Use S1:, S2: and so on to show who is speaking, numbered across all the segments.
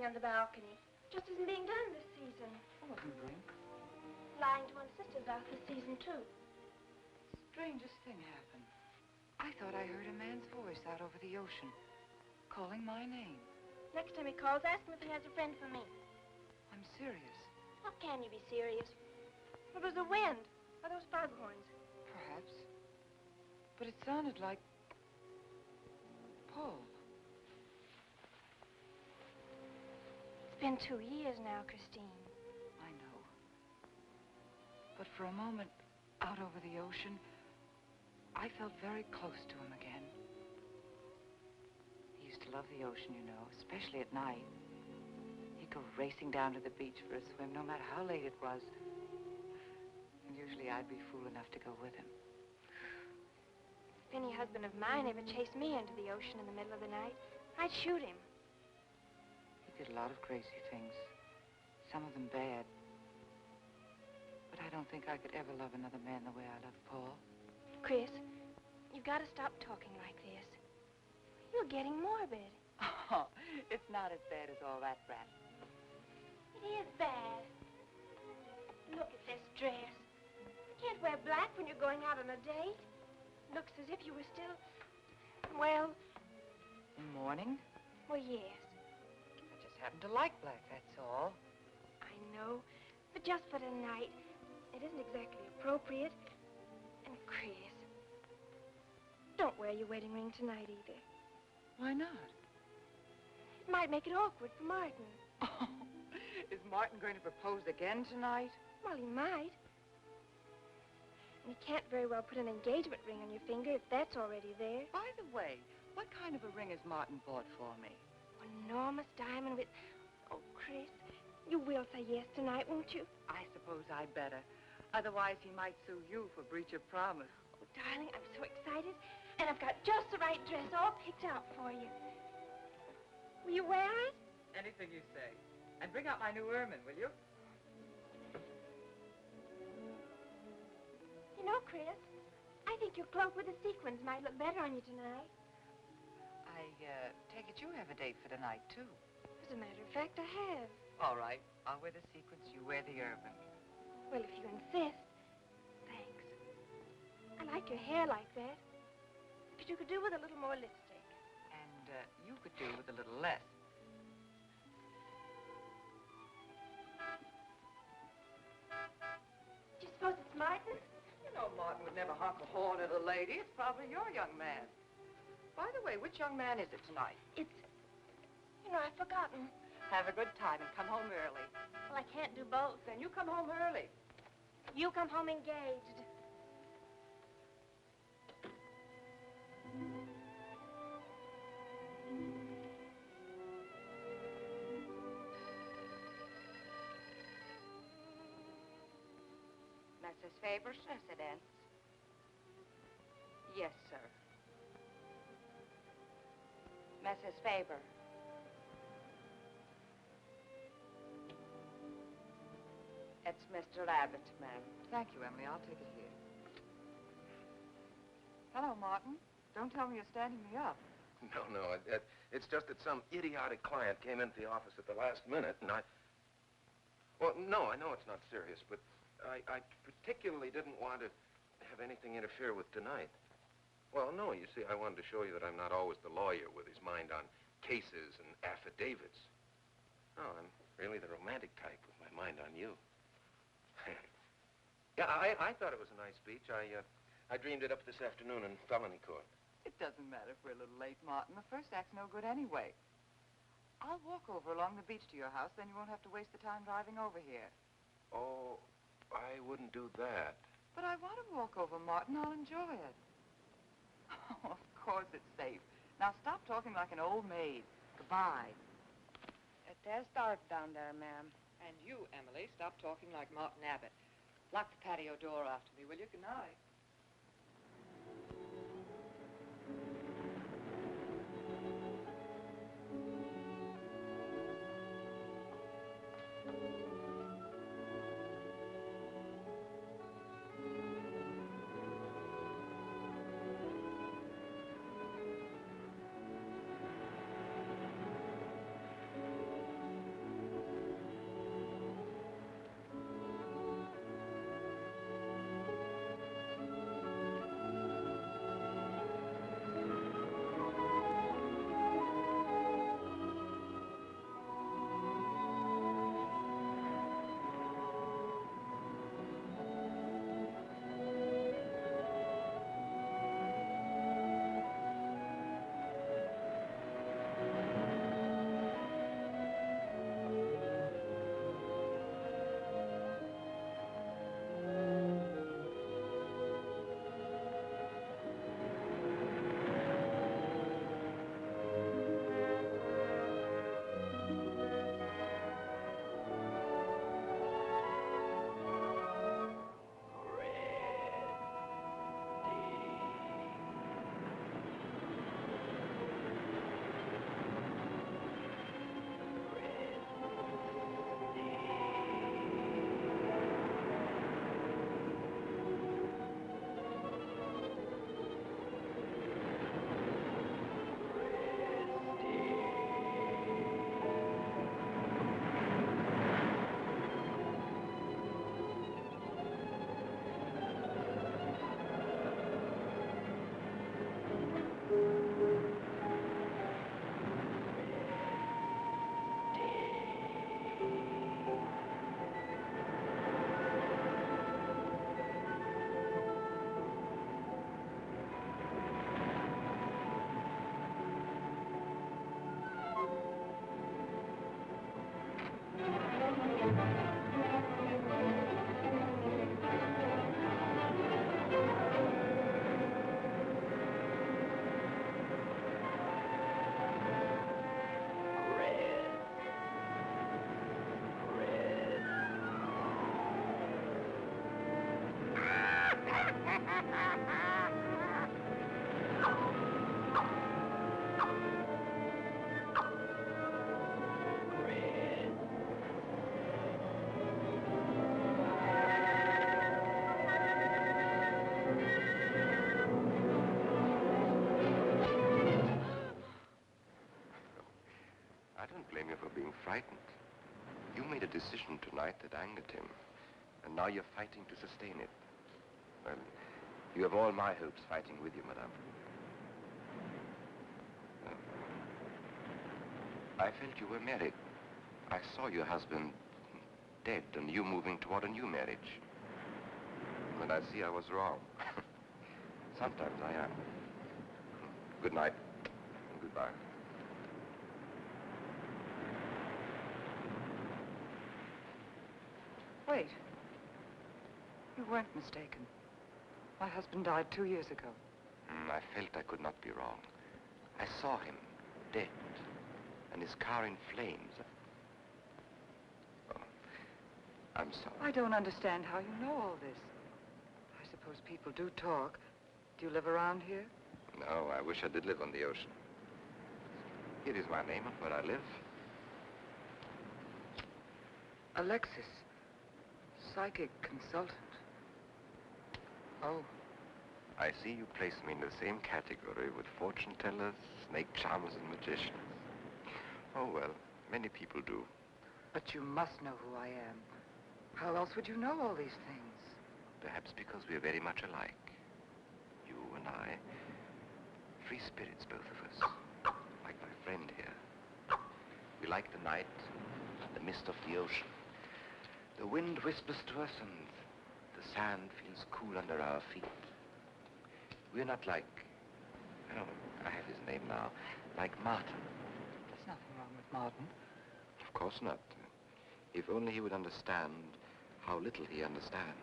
S1: sitting on the balcony. Just isn't being done this season.
S2: I wasn't drink.
S1: Lying to one's sisters out this season, too.
S2: Strangest thing happened. I thought I heard a man's voice out over the ocean, calling my name.
S1: Next time he calls, ask him if he has a friend for me.
S2: I'm serious.
S1: How can you be serious? It was the wind, or those foghorns.
S2: Perhaps. But it sounded like Paul.
S1: It's been 2 years now, Christine.
S2: I know. But for a moment, out over the ocean, I felt very close to him again. He used to love the ocean, you know, especially at night. He'd go racing down to the beach for a swim, no matter how late it was. And usually I'd be fool enough to go with him.
S1: If any husband of mine ever chased me into the ocean in the middle of the night, I'd shoot him.
S2: He did a lot of crazy things, some of them bad. But I don't think I could ever love another man the way I love Paul.
S1: Chris, you've got to stop talking like this. You're getting morbid.
S2: Oh, it's not as bad as all that, Brat.
S1: It is bad. Look at this dress. You can't wear black when you're going out on a date. Looks as if you were still, well...
S2: In mourning?
S1: Well, yes.
S2: I just happen to like black, that's all.
S1: I know, but just for tonight, it isn't exactly appropriate. And Chris, don't wear your wedding ring tonight either.
S2: Why not?
S1: It might make it awkward for Martin.
S2: Oh, is Martin going to propose again tonight?
S1: Well, he might. And you can't very well put an engagement ring on your finger if that's already there.
S2: By the way, what kind of a ring has Martin bought for me?
S1: An enormous diamond with... Oh, Chris, you will say yes tonight, won't you?
S2: I suppose I'd better. Otherwise, he might sue you for breach of promise.
S1: Oh, darling, I'm so excited. And I've got just the right dress all picked out for you. Will you wear it?
S2: Anything you say. And bring out my new ermine, will you?
S1: You know, Chris, I think your cloak with the sequins might look better on you tonight.
S2: I take it you have a date for tonight, too.
S1: As a matter of fact, I have.
S2: All right. I'll wear the sequins, you wear the ermine.
S1: Well, if you insist. Thanks. I like your hair like that. But you could do with a little more lipstick.
S2: And you could do with a little less.
S1: Do you suppose it's Martin?
S2: You know Martin would never honk a horn at a lady. It's probably your young man. By the way, which young man is it tonight?
S1: It's... You know, I've forgotten.
S2: Have a good time and come home early.
S1: Well, I can't do both.
S2: Then you come home early.
S1: You come home engaged.
S3: Mrs. Faber's residence? Yes, sir. Mrs. Faber. It's Mr. Abbott, ma'am.
S2: Thank you, Emily. I'll take it here. Hello, Martin. Don't tell me you're standing me up.
S4: No. It's just that some idiotic client came into the office at the last minute, and Well, no, I know it's not serious, but I particularly didn't want to have anything interfere with tonight. Well, no, you see, I wanted to show you that I'm not always the lawyer with his mind on cases and affidavits. No, I'm really the romantic type with my mind on you. Yeah, I thought it was a nice speech. I dreamed it up this afternoon in felony court.
S2: It doesn't matter if we're a little late, Martin. The first act's no good anyway. I'll walk over along the beach to your house, then you won't have to waste the time driving over here.
S4: Oh, I wouldn't do that.
S2: But I want to walk over, Martin. I'll enjoy it. Oh, of course it's safe. Now stop talking like an old maid. Goodbye.
S3: There's dark down there, ma'am.
S2: And you, Emily, stop talking like Martin Abbott. Lock the patio door after me, will you? Good night.
S5: you for being frightened. You made a decision tonight that angered him, and now you're fighting to sustain it. Well, you have all my hopes fighting with you, madame. I felt you were married. I saw your husband dead and you moving toward a new marriage. And I see I was wrong. Sometimes I am. Good night and goodbye.
S2: Wait. You weren't mistaken. My husband died 2 years ago.
S5: I felt I could not be wrong. I saw him dead and his car in flames. Oh, I'm sorry.
S2: I don't understand how you know all this. I suppose people do talk. Do you live around here?
S5: No, I wish I did live on the ocean. Here is my name and where I live.
S2: Alexis. Psychic consultant. Oh.
S5: I see you place me in the same category with fortune tellers, snake charmers, and magicians. Oh, well, many people do.
S2: But you must know who I am. How else would you know all these things?
S5: Perhaps because we're very much alike. You and I. Free spirits, both of us. Like my friend here. We like the night, the mist of the ocean. The wind whispers to us and the sand feels cool under our feet. We're not like, oh, I have his name now, like Martin.
S2: There's nothing wrong with Martin.
S5: Of course not. If only he would understand how little he understands.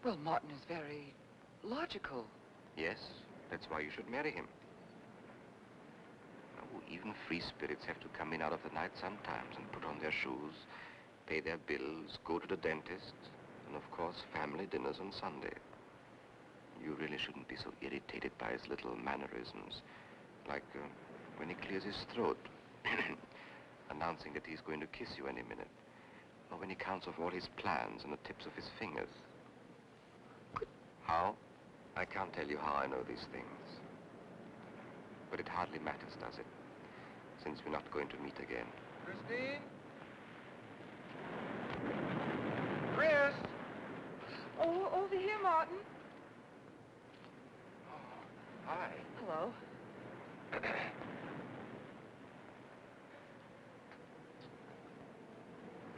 S2: Well, Martin is very logical.
S5: Yes, that's why you should marry him. Oh, even free spirits have to come in out of the night sometimes and put on their shoes, pay their bills, go to the dentist, and of course, family dinners on Sunday. You really shouldn't be so irritated by his little mannerisms, like when he clears his throat, announcing that he's going to kiss you any minute, or when he counts off all his plans on the tips of his fingers. How? I can't tell you how I know these things. But it hardly matters, does it? Since we're not going to meet again.
S4: Christine? Chris!
S2: Oh, over here, Martin.
S5: Hi.
S2: Hello.
S4: Well,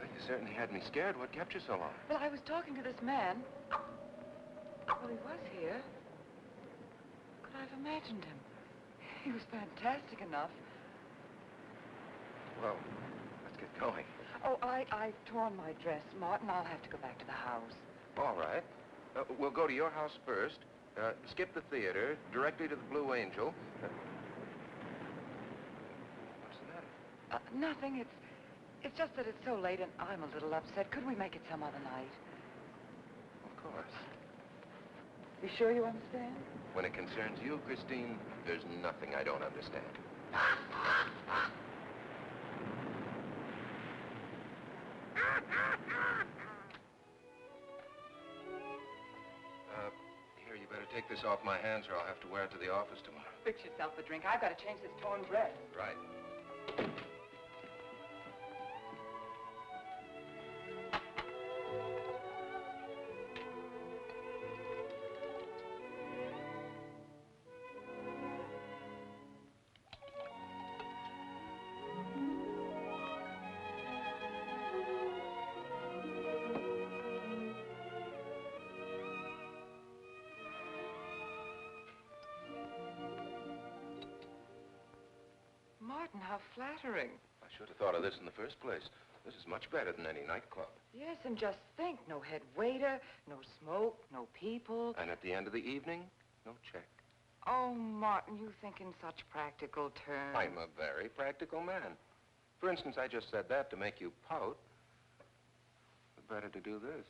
S4: you certainly had me scared. What kept you so long?
S2: Well, I was talking to this man. Well, he was here. Could I have imagined him? He was fantastic enough.
S4: Well, let's get going.
S2: Oh, I've torn my dress, Martin. I'll have to go back to the house.
S4: All right. We'll go to your house first. Skip the theater, directly to the Blue Angel. What's the matter?
S2: Nothing. It's just that it's so late and I'm a little upset. Could we make it some other night?
S4: Of course.
S2: You sure you understand?
S4: When it concerns you, Christine, there's nothing I don't understand. Here, you better take this off my hands or I'll have to wear it to the office tomorrow.
S2: Fix yourself a drink. I've got to change this torn dress.
S4: Right.
S2: Martin, how flattering.
S4: I should have thought of this in the first place. This is much better than any nightclub.
S2: Yes, and just think, no head waiter, no smoke, no people.
S4: And at the end of the evening, no check.
S2: Oh, Martin, you think in such practical terms.
S4: I'm a very practical man. For instance, I just said that to make you pout. It's better to do this.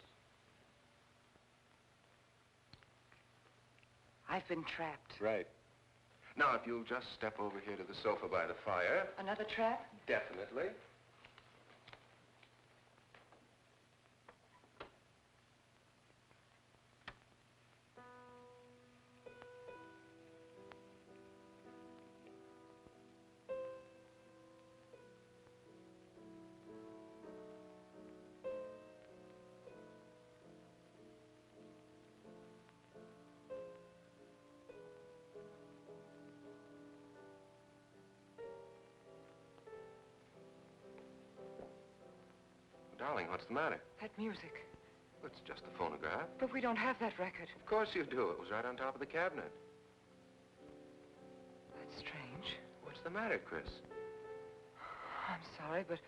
S2: I've been trapped.
S4: Right. Now, if you'll just step over here to the sofa by the fire.
S2: Another trap?
S4: Definitely. Darling, what's the matter?
S2: That music.
S4: It's just a phonograph.
S2: But we don't have that record.
S4: Of course you do. It was right on top of the cabinet.
S2: That's strange.
S4: What's the matter, Chris?
S2: I'm sorry, but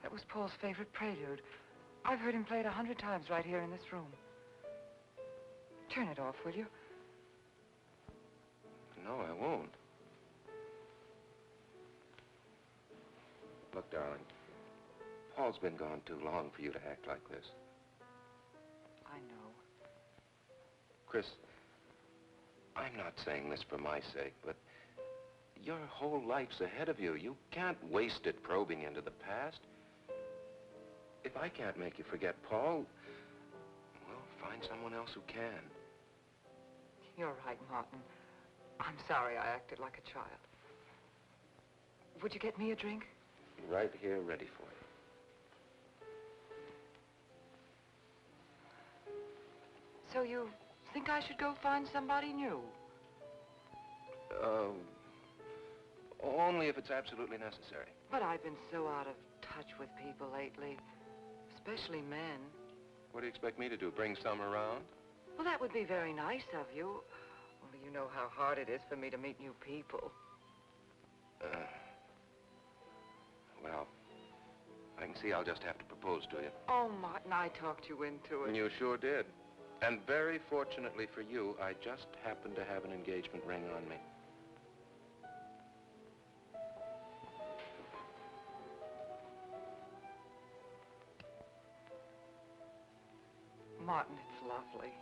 S2: that was Paul's favorite prelude. I've heard him play it 100 times right here in this room. Turn it off, will you?
S4: No, I won't. Look, darling, Paul's been gone too long for you to act like this.
S2: I know.
S4: Chris, I'm not saying this for my sake, but your whole life's ahead of you. You can't waste it probing into the past. If I can't make you forget Paul, well, find someone else who can.
S2: You're right, Martin. I'm sorry I acted like a child. Would you get me a drink?
S4: Right here, ready for you.
S2: So you think I should go find somebody new?
S4: Only if it's absolutely necessary.
S2: But I've been so out of touch with people lately, especially men.
S4: What do you expect me to do, bring some around?
S2: Well, that would be very nice of you. Only you know how hard it is for me to meet new people.
S4: Well, I can see I'll just have to propose to you.
S2: Oh, Martin, I talked you into it.
S4: You sure did. And very fortunately for you, I just happened to have an engagement ring on me.
S2: Martin, it's lovely.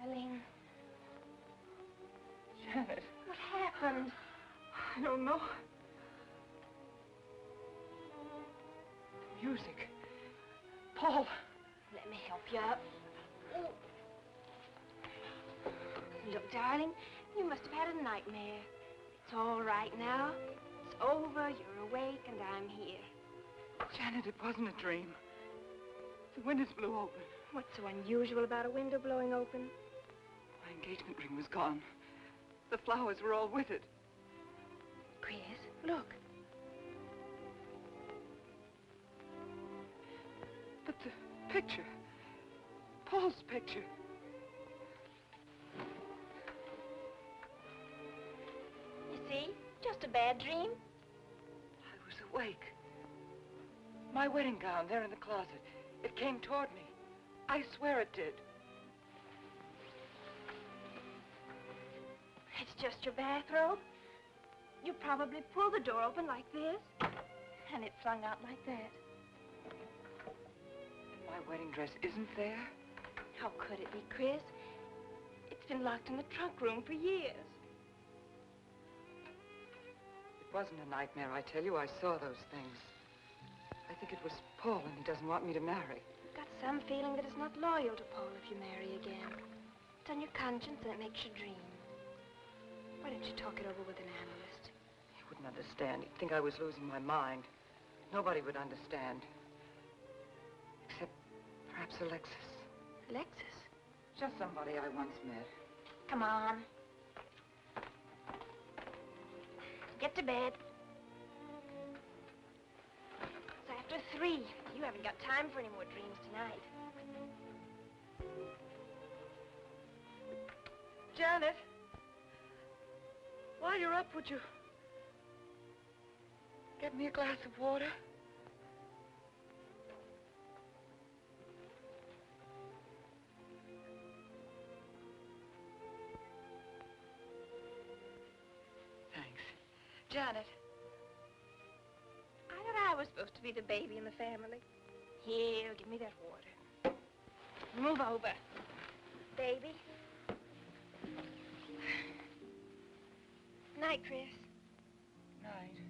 S1: Darling,
S2: Janet,
S1: what happened?
S2: I don't know. The music. Paul.
S1: Let me help you up. Oh. Look, darling, you must have had a nightmare. It's all right now. It's over, you're awake, and I'm here.
S2: Janet, it wasn't a dream. The windows blew open.
S1: What's so unusual about a window blowing open?
S2: My engagement ring was gone. The flowers were all with it.
S1: Chris, look.
S2: But the picture. Paul's picture.
S1: You see? Just a bad dream.
S2: I was awake. My wedding gown there in the closet. It came toward me. I swear it did.
S1: It's just your bathrobe. You probably pulled the door open like this, and it flung out like that.
S2: And my wedding dress isn't there?
S1: How could it be, Chris? It's been locked in the trunk room for years.
S2: It wasn't a nightmare, I tell you. I saw those things. I think it was Paul, and he doesn't want me to marry.
S1: I've got some feeling that it's not loyal to Paul if you marry again. It's on your conscience, and it makes you dream. Why don't you talk it over with an analyst?
S2: He wouldn't understand. He'd think I was losing my mind. Nobody would understand. Except perhaps Alexis.
S1: Alexis?
S2: Just somebody I once met.
S1: Come on. Get to bed. It's after 3. You haven't got time for any more dreams tonight.
S2: Janet, while you're up, would you get me a glass of water? Thanks. Janet.
S1: I thought I was supposed to be the baby in the family. Here, give me that water. Move over. Baby. Night, Chris.
S2: Night.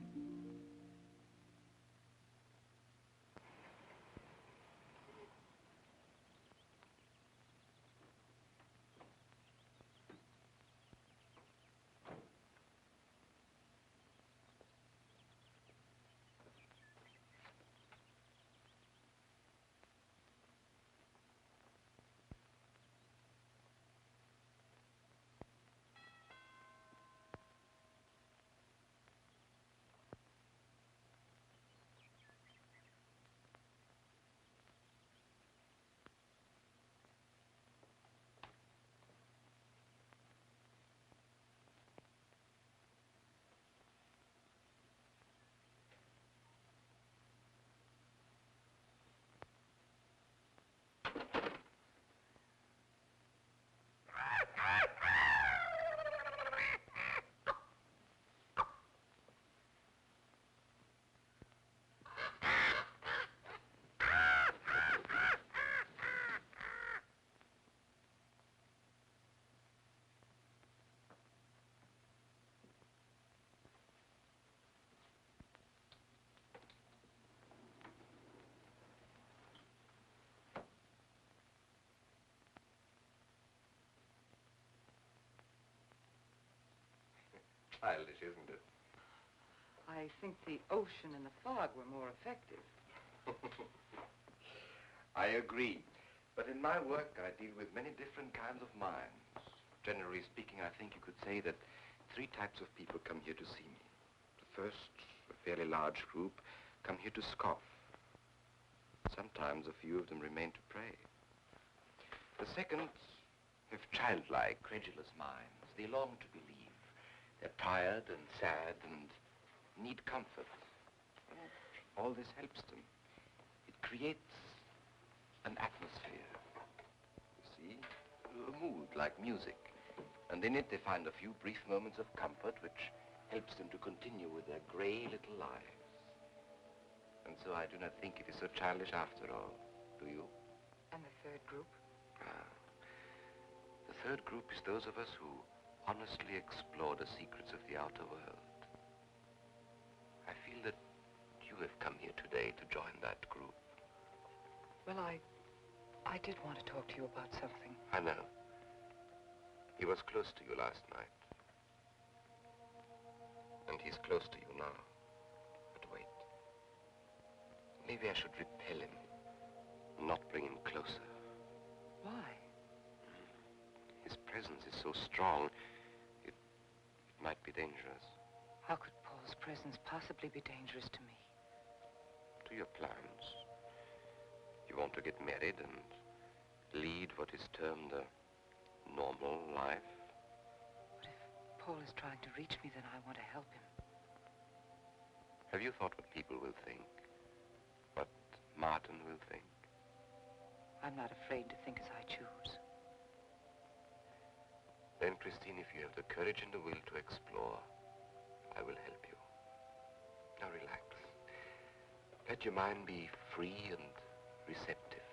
S5: Childish, isn't it?
S2: I think the ocean and the fog were more effective.
S5: I agree. But in my work, I deal with many different kinds of minds. Generally speaking, I think you could say that 3 types of people come here to see me. The first, a fairly large group, come here to scoff. Sometimes a few of them remain to pray. The second have childlike, credulous minds. They long to believe. They're tired and sad and need comfort. And all this helps them. It creates an atmosphere. You see? A mood like music. And in it they find a few brief moments of comfort which helps them to continue with their gray little lives. And so I do not think it is so childish after all. Do you?
S2: And the third group?
S5: Ah. The third group is those of us who honestly explore the secrets of the outer world. I feel that you have come here today to join that group.
S2: Well, I did want to talk to you about something.
S5: I know. He was close to you last night. And he's close to you now. But wait. Maybe I should repel him, not bring him closer.
S2: Why?
S5: His presence is so strong, it might be dangerous.
S2: How could Paul's presence possibly be dangerous to me?
S5: To your plans. You want to get married and lead what is termed a normal life.
S2: But if Paul is trying to reach me, then I want to help him.
S5: Have you thought what people will think? What Martin will think?
S2: I'm not afraid to think as I choose.
S5: Then, Christine, if you have the courage and the will to explore, I will help you. Now relax. Let your mind be free and receptive.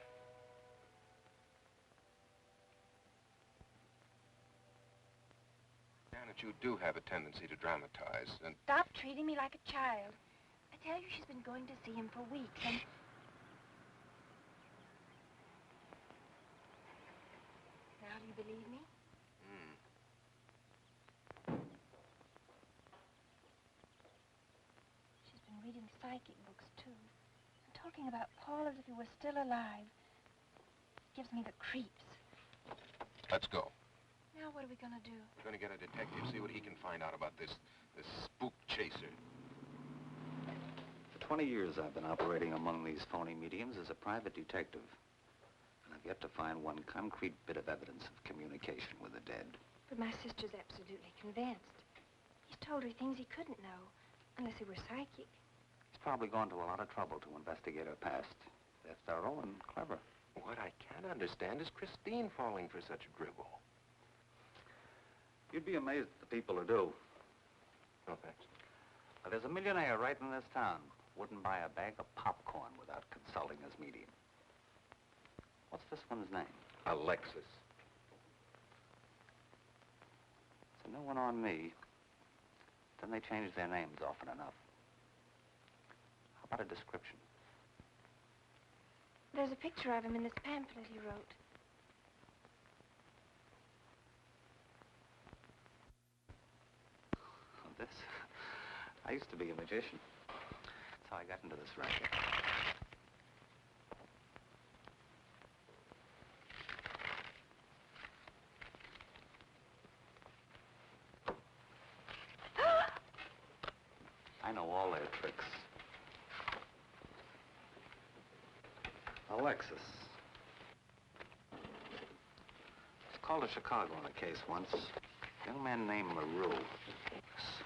S4: Janet, you do have a tendency to dramatize, and...
S1: Stop treating me like a child. I tell you, she's been going to see him for weeks, and... Now, do you believe me? She's been reading psychic books, too. And talking about Paul as if he were still alive. It gives me the creeps.
S4: Let's go.
S1: Now, what are we going to do?
S4: We're going to get a detective, see what he can find out about this spook chaser.
S6: For 20 years, I've been operating among these phony mediums as a private detective. And I've yet to find one concrete bit of evidence of communication with the dead.
S1: But my sister's absolutely convinced. He's told her things he couldn't know, unless he were psychic.
S6: He's probably gone to a lot of trouble to investigate her past. They're thorough and clever.
S4: What I can't understand is Christine falling for such a dribble.
S6: You'd be amazed at the people who do.
S4: No, thanks.
S6: Well, there's a millionaire right in this town. Wouldn't buy a bag of popcorn without consulting his medium. What's this one's name?
S4: Alexis.
S6: It's a new one on me. Then they change their names often enough. How about a description?
S1: There's a picture of him in this pamphlet he wrote.
S6: This? I used to be a magician. That's how I got into this racket. I know all their tricks. Alexis. It's called a Chicago on a case once. A young man named LaRue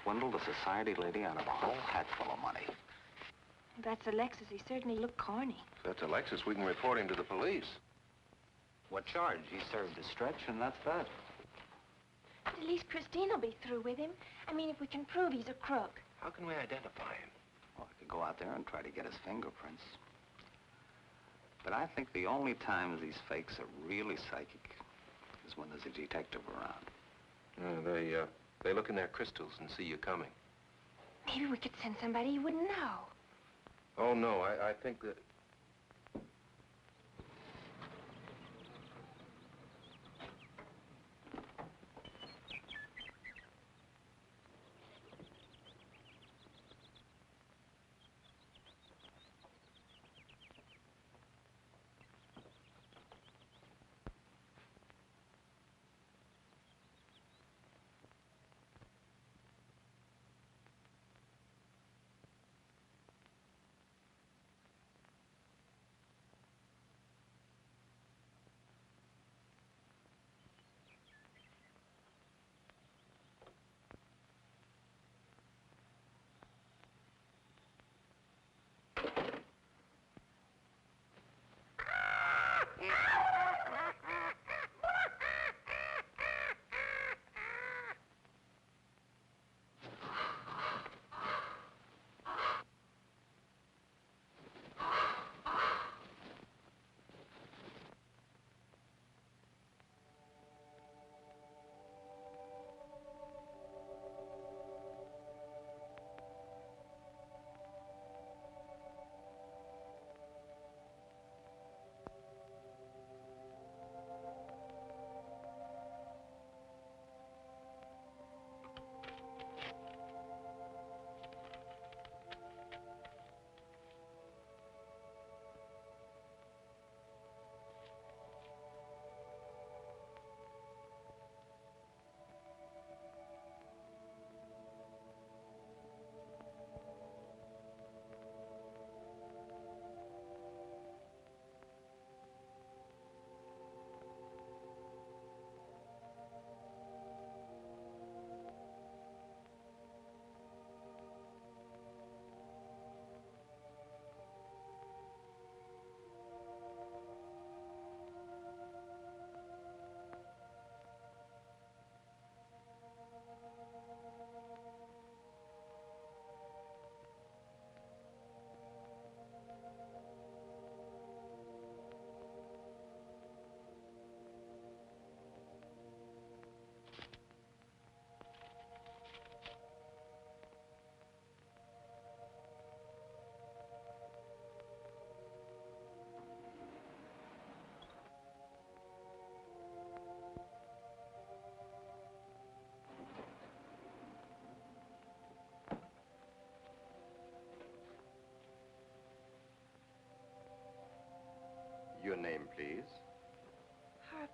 S6: swindled a society lady out of a whole hatful of money.
S1: If that's Alexis. He certainly looked corny.
S4: If that's Alexis, we can report him to the police.
S6: What charge? He served his stretch, and that's that.
S1: But at least Christine will be through with him. I mean, if we can prove he's a crook.
S4: How can we identify him?
S6: Well, I could go out there and try to get his fingerprints. But I think the only times these fakes are really psychic is when there's a detective around.
S4: They look in their crystals and see you coming.
S1: Maybe we could send somebody you wouldn't know.
S4: Oh, no, I think that...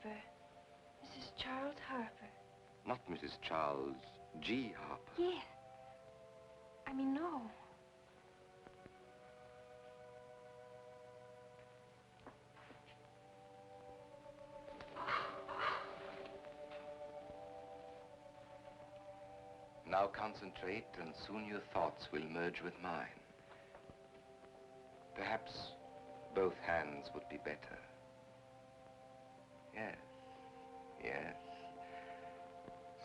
S1: Harper. Mrs. Charles Harper.
S5: Not Mrs. Charles G. Harper.
S1: Yes. I mean, no.
S5: Now concentrate, and soon your thoughts will merge with mine. Perhaps both hands would be better. Yes, yes.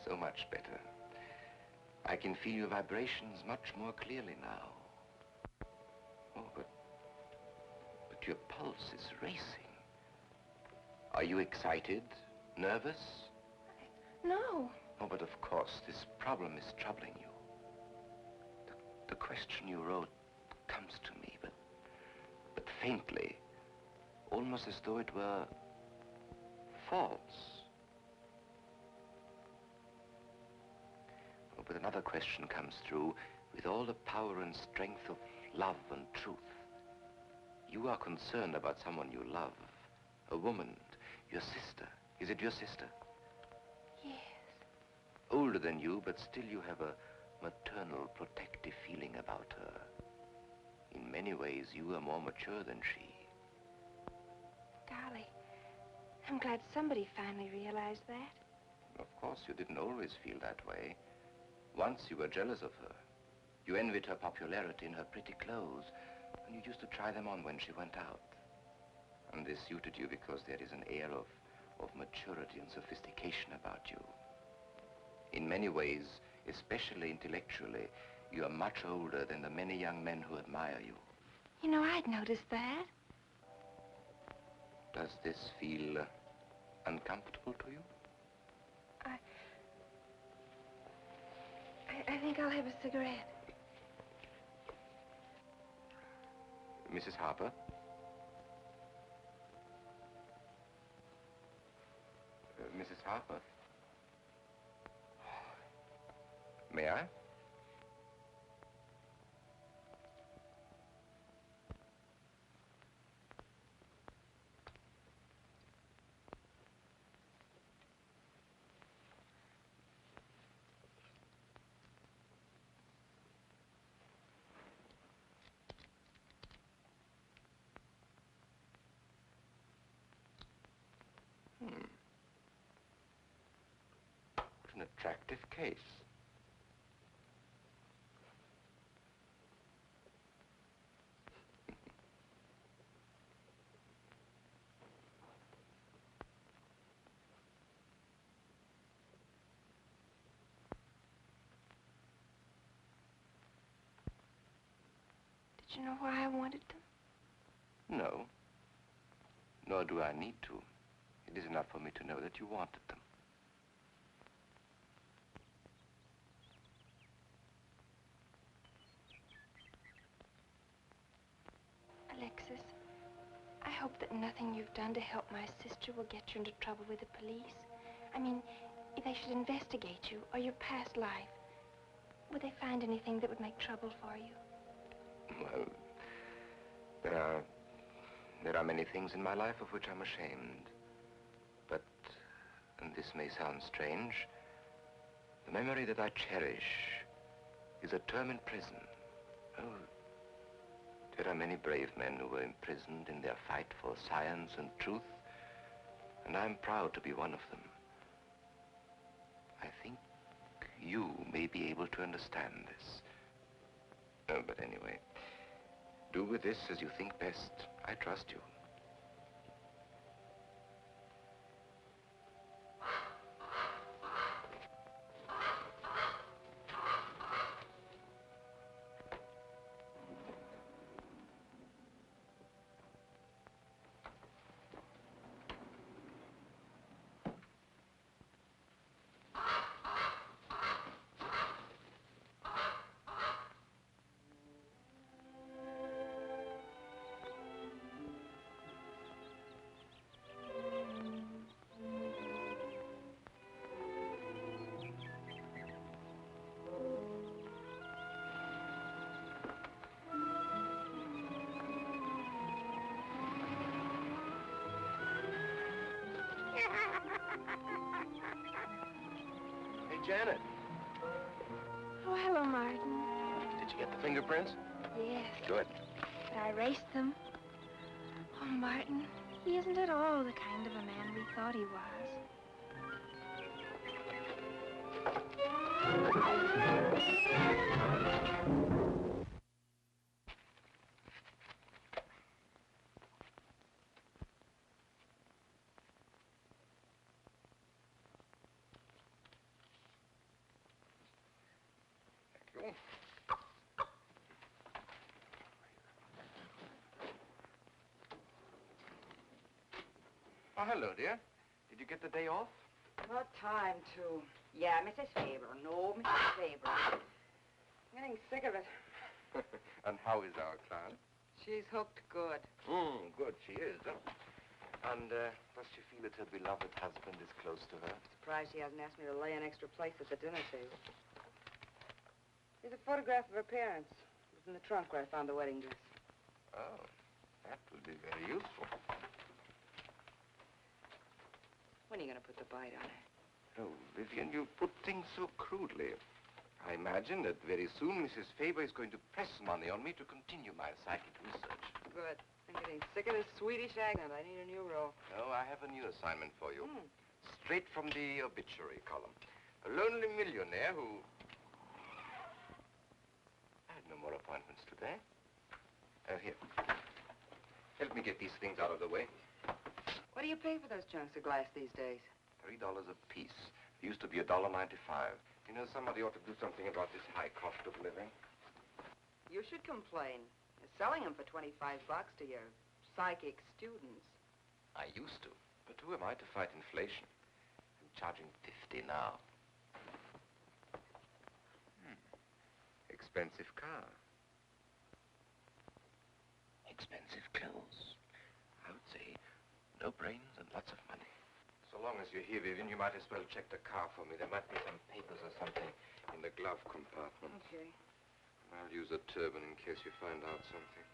S5: So much better. I can feel your vibrations much more clearly now. Oh, but your pulse is racing. Are you excited? Nervous?
S1: No.
S5: Oh, but of course, this problem is troubling you. The question you wrote comes to me, but faintly, almost as though it were false. Oh, but another question comes through with all the power and strength of love and truth. You are concerned about someone you love, a woman, your sister. Is it your sister? Older than you, but still you have a maternal, protective feeling about her. In many ways, you are more mature than she.
S1: Golly, I'm glad somebody finally realized that.
S5: Of course, you didn't always feel that way. Once you were jealous of her. You envied her popularity and her pretty clothes, and you used to try them on when she went out. And this suited you because there is an air of maturity and sophistication about you. In many ways, especially intellectually, you are much older than the many young men who admire you.
S1: You know, I'd noticed that.
S5: Does this feel uncomfortable to you?
S1: I think I'll have a cigarette.
S5: Mrs. Harper? Mrs. Harper? May I? What an attractive case.
S1: Did you know why I wanted them?
S5: No. Nor do I need to. It is enough for me to know that you wanted them.
S1: Alexis, I hope that nothing you've done to help my sister will get you into trouble with the police. I mean, if they should investigate you or your past life, would they find anything that would make trouble for you?
S5: Well, there are many things in my life of which I'm ashamed. But, and this may sound strange, the memory that I cherish is a term in prison. Oh, there are many brave men who were imprisoned in their fight for science and truth, and I'm proud to be one of them. I think you may be able to understand this. Oh, but anyway, do with this as you think best. I trust you.
S4: Janet.
S1: Oh, hello, Martin.
S4: Did you get the fingerprints?
S1: Yes,
S4: Good.
S1: but I erased them. Oh, Martin, he isn't at all the kind of a man we thought he was.
S4: Thank you. Oh, hello, dear. Did you get the day off?
S3: What time to? Yeah, Mrs. Faber. No, Mrs. Faber. I'm getting sick of it.
S4: And how is our client?
S3: She's hooked good.
S4: Good, she is. Huh? And does she feel that her beloved husband is close to her?
S3: Surprised she hasn't asked me to lay an extra place at the dinner table. Here's a photograph of her parents. It was in the trunk where I found the wedding dress.
S4: Oh, that would be very useful.
S3: When are you going to put the bite on her?
S4: Oh, Vivian, you put things so crudely. I imagine that very soon Mrs. Faber is going to press money on me to continue my psychic research.
S3: Good. I'm getting sick of this Swedish accent. I need a new role.
S4: No, I have a new assignment for you. Straight from the obituary column. A lonely millionaire who... I had no more appointments today. Here. Help me get these things out of the way.
S3: What do you pay for those chunks of glass these days?
S4: $3 a piece. It used to be $1.95. You know, somebody ought to do something about this high cost of living.
S3: You should complain. You're selling them for $25 to your psychic students.
S4: I used to. But who am I to fight inflation? I'm charging $50 now. Expensive car. Expensive clothes. I would say no brains and lots of money. So long as you're here, Vivian, you might as well check the car for me. There might be some papers or something in the glove compartment.
S3: Okay.
S4: I'll use a turban in case you find out something.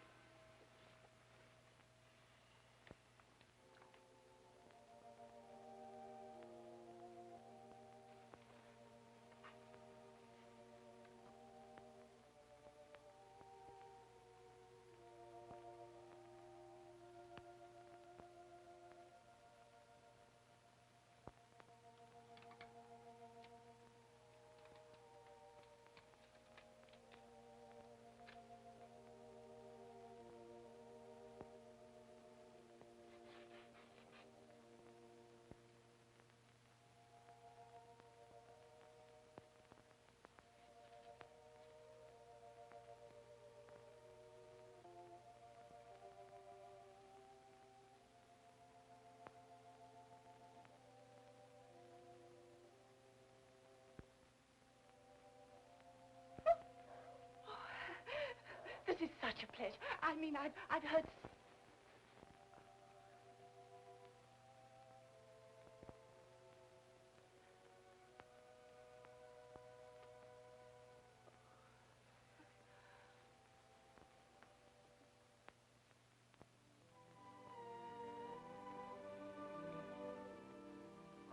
S1: This is such a pleasure. I mean, I've heard...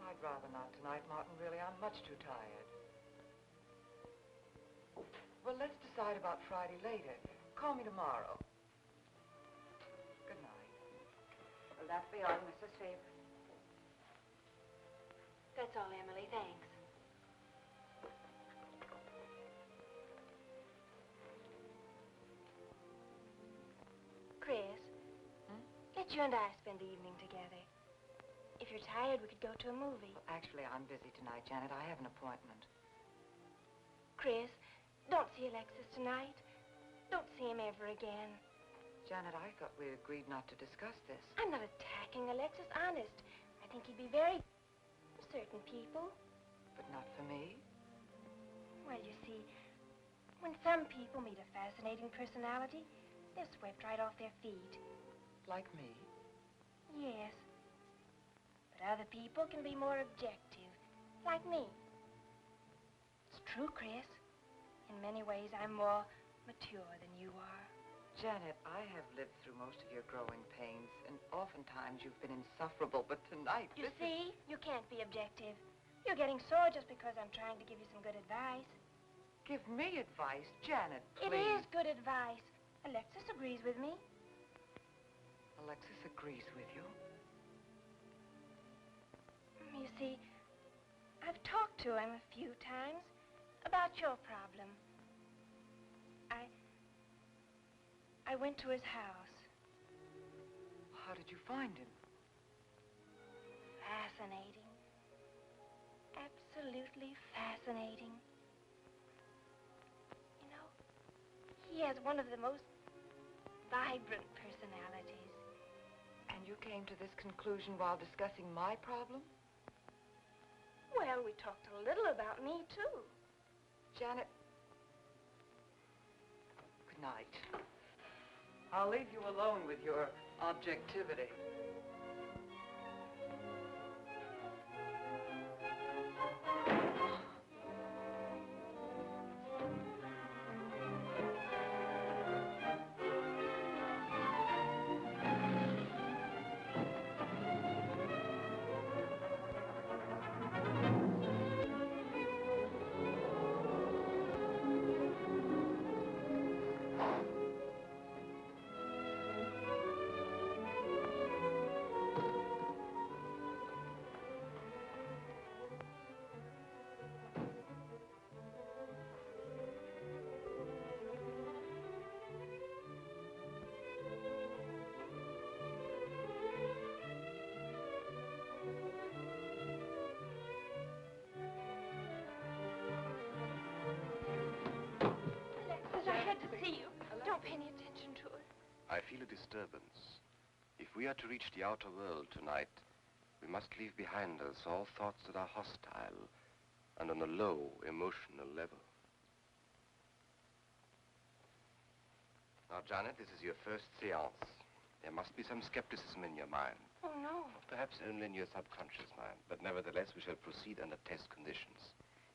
S2: I'd rather not tonight, Martin, really. I'm much too tired. Well, let's decide about Friday later. Call me tomorrow. Good night.
S3: Will that be all, Mrs. Faber?
S1: That's all, Emily. Thanks. Chris, let you and I spend the evening together. If you're tired, we could go to a movie.
S2: Well, actually, I'm busy tonight, Janet. I have an appointment.
S1: Chris, don't see Alexis tonight. Don't see him ever again.
S2: Janet, I thought we agreed not to discuss this.
S1: I'm not attacking Alexis, honest. I think he'd be very... for certain people.
S2: But not for me?
S1: Well, you see, when some people meet a fascinating personality, they're swept right off their feet.
S2: Like me?
S1: Yes. But other people can be more objective, like me. It's true, Chris. In many ways, I'm more mature than you are.
S2: Janet, I have lived through most of your growing pains, and oftentimes you've been insufferable, but tonight,
S1: You see, you can't be objective. You're getting sore just because I'm trying to give you some good advice.
S2: Give me advice, Janet, please.
S1: It is good advice. Alexis agrees with me.
S2: Alexis agrees with you?
S1: You see, I've talked to him a few times about your problem. I went to his house.
S2: How did you find him?
S1: Fascinating. Absolutely fascinating. You know, he has one of the most vibrant personalities.
S2: And you came to this conclusion while discussing my problem?
S1: Well, we talked a little about me, too.
S2: Janet, good night. I'll leave you alone with your objectivity.
S5: I feel a disturbance. If we are to reach the outer world tonight, we must leave behind us all thoughts that are hostile and on a low emotional level. Now, Janet, this is your first seance. There must be some skepticism in your mind.
S1: Oh, no.
S5: Perhaps only in your subconscious mind, but nevertheless, we shall proceed under test conditions.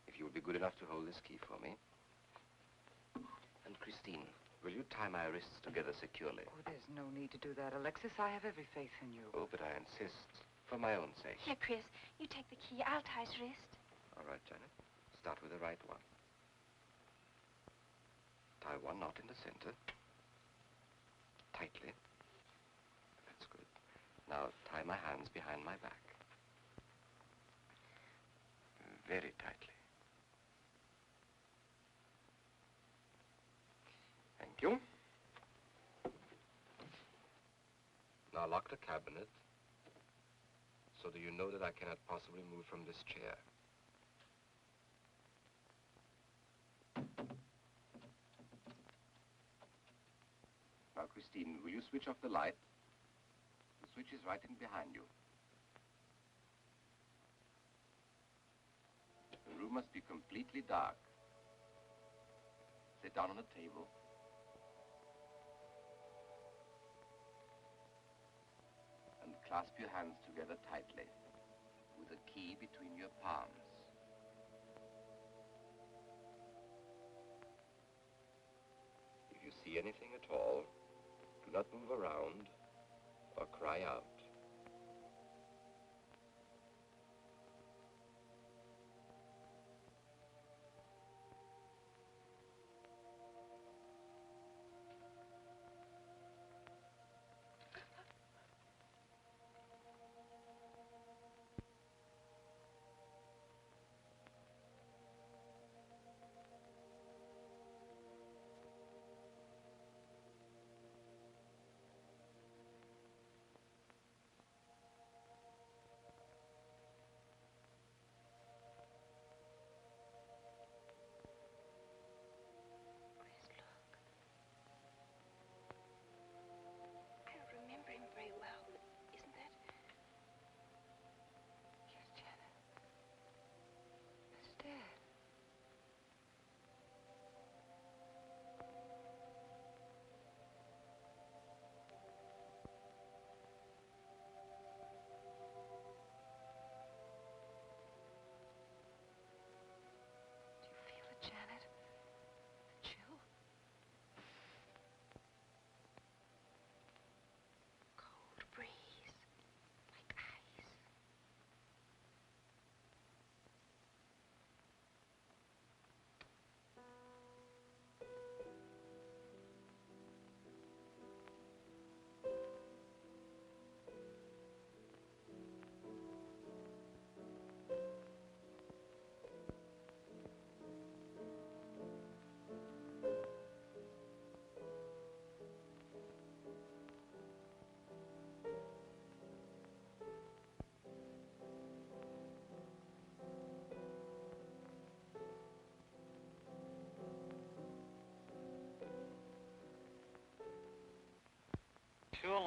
S5: If you will be good enough to hold this key for me. And Christine, will you tie my wrists together securely?
S2: Oh, there's no need to do that, Alexis. I have every faith in you.
S5: Oh, but I insist, for my own sake.
S1: Here, Chris, you take the key. I'll tie his wrist.
S5: All right, Janet. Start with the right one. Tie one knot in the center. Tightly. That's good. Now, tie my hands behind my back. Very tightly. Thank you. Now lock the cabinet so that you know that I cannot possibly move from this chair. Now, Christine, will you switch off the light? The switch is right in behind you. The room must be completely dark. Sit down on a table. And clasp your hands together tightly, with a key between your palms. If you see anything at all, do not move around or cry out.